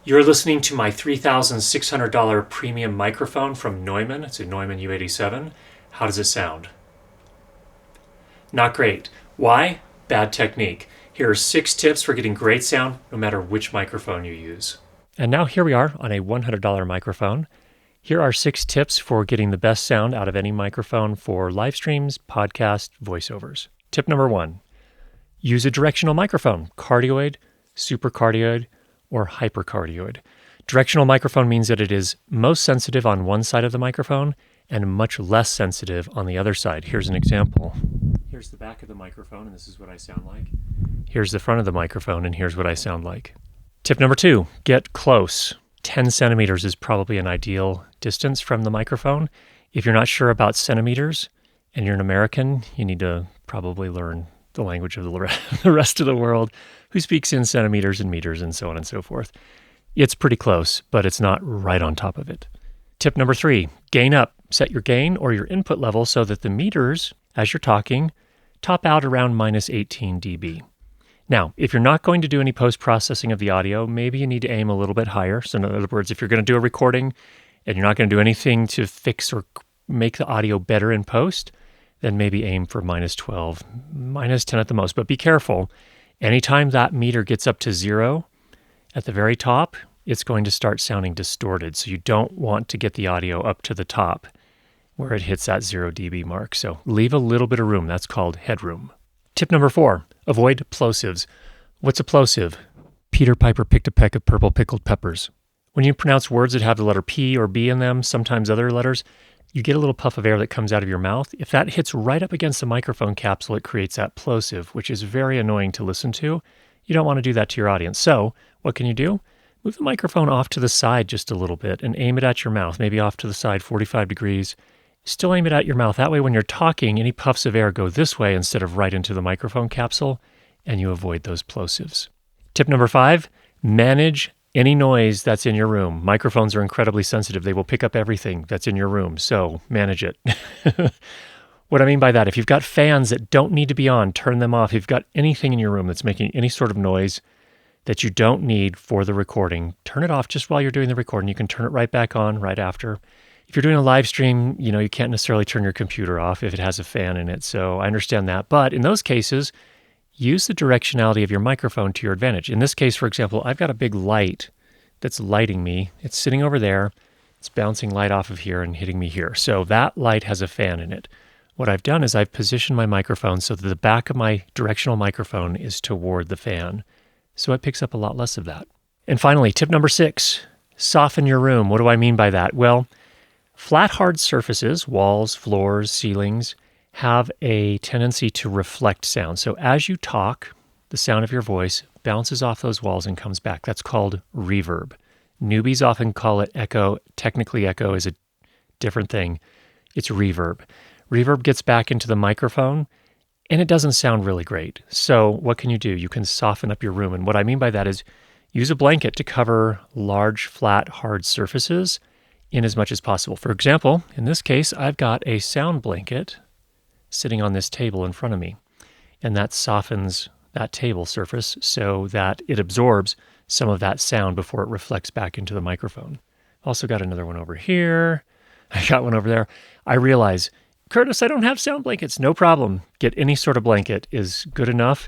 You're listening to my $3,600 premium microphone from Neumann. It's a Neumann U87. How does it sound? Not great. Why? Bad technique. Here are 6 tips for getting great sound no matter which microphone you use. And now here we are on a $100 microphone. Here are 6 tips for getting the best sound out of any microphone for live streams, podcasts, voiceovers. Tip number 1, use a directional microphone, cardioid, supercardioid, or hypercardioid. Directional microphone means that it is most sensitive on one side of the microphone and much less sensitive on the other side. Here's an example. Here's the back of the microphone, and this is what I sound like. Here's the front of the microphone, and here's what I sound like. Tip number 2, get close. 10 centimeters is probably an ideal distance from the microphone. If you're not sure about centimeters and you're an American, you need to probably learn the language of the rest of the world who speaks in centimeters and meters and so on and so forth. It's pretty close, but it's not right on top of it. Tip number 3, gain up. Set your gain or your input level so that the meters, as you're talking, top out around minus 18 dB. Now, if you're not going to do any post-processing of the audio, maybe you need to aim a little bit higher. So in other words, if you're going to do a recording and you're not going to do anything to fix or make the audio better in post, then maybe aim for minus 12, minus 10 at the most. But be careful. Anytime that meter gets up to 0 at the very top, it's going to start sounding distorted. So you don't want to get the audio up to the top where it hits that 0 dB mark. So leave a little bit of room. That's called headroom. Tip number 4, avoid plosives. What's a plosive? Peter Piper picked a peck of purple pickled peppers. When you pronounce words that have the letter P or B in them, sometimes other letters, you get a little puff of air that comes out of your mouth. If that hits right up against the microphone capsule, it creates that plosive, which is very annoying to listen to. You don't want to do that to your audience. So what can you do? Move the microphone off to the side just a little bit and aim it at your mouth, maybe off to the side 45 degrees. Still aim it at your mouth. That way when you're talking, any puffs of air go this way instead of right into the microphone capsule, and you avoid those plosives. Tip number 5, manage any noise that's in your room. Microphones are incredibly sensitive. They will pick up everything that's in your room, so manage it. What I mean by that, if you've got fans that don't need to be on, turn them off. If you've got anything in your room that's making any sort of noise that you don't need for the recording, turn it off just while you're doing the recording. You can turn it right back on right after. If you're doing a live stream, you can't necessarily turn your computer off if it has a fan in it, so I understand that. But in those cases, use the directionality of your microphone to your advantage. In this case, for example, I've got a big light that's lighting me. It's sitting over there. It's bouncing light off of here and hitting me here. So that light has a fan in it. What I've done is I've positioned my microphone so that the back of my directional microphone is toward the fan. So it picks up a lot less of that. And finally, tip number 6, soften your room. What do I mean by that? Well, flat, hard surfaces, walls, floors, ceilings, have a tendency to reflect sound. So as you talk, the sound of your voice bounces off those walls and comes back. That's called reverb. Newbies often call it echo. Technically, echo is a different thing. It's reverb. Reverb gets back into the microphone, and it doesn't sound really great. So what can you do? You can soften up your room. And what I mean by that is use a blanket to cover large, flat, hard surfaces in as much as possible. For example, in this case, I've got a sound blanket sitting on this table in front of me, and that softens that table surface so that it absorbs some of that sound before it reflects back into the microphone. Also got another one over here. I got one over there. I realize, Curtis, I don't have sound blankets. No problem. Get any sort of blanket is good enough.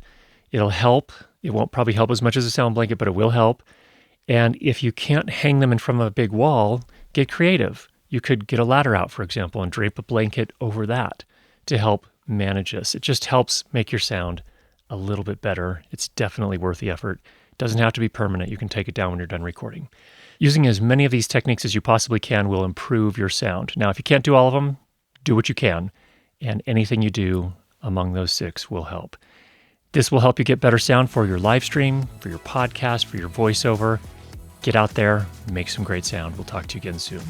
It'll help. It won't probably help as much as a sound blanket, but it will help. And if you can't hang them in front of a big wall, get creative. You could get a ladder out, for example, and drape a blanket over that to help manage this. It just helps make your sound a little bit better. It's definitely worth the effort. It doesn't have to be permanent. You can take it down when you're done recording. Using as many of these techniques as you possibly can will improve your sound. Now, if you can't do all of them, do what you can, and anything you do among those 6 will help. This will help you get better sound for your live stream, for your podcast, for your voiceover. Get out there, make some great sound. We'll talk to you again soon.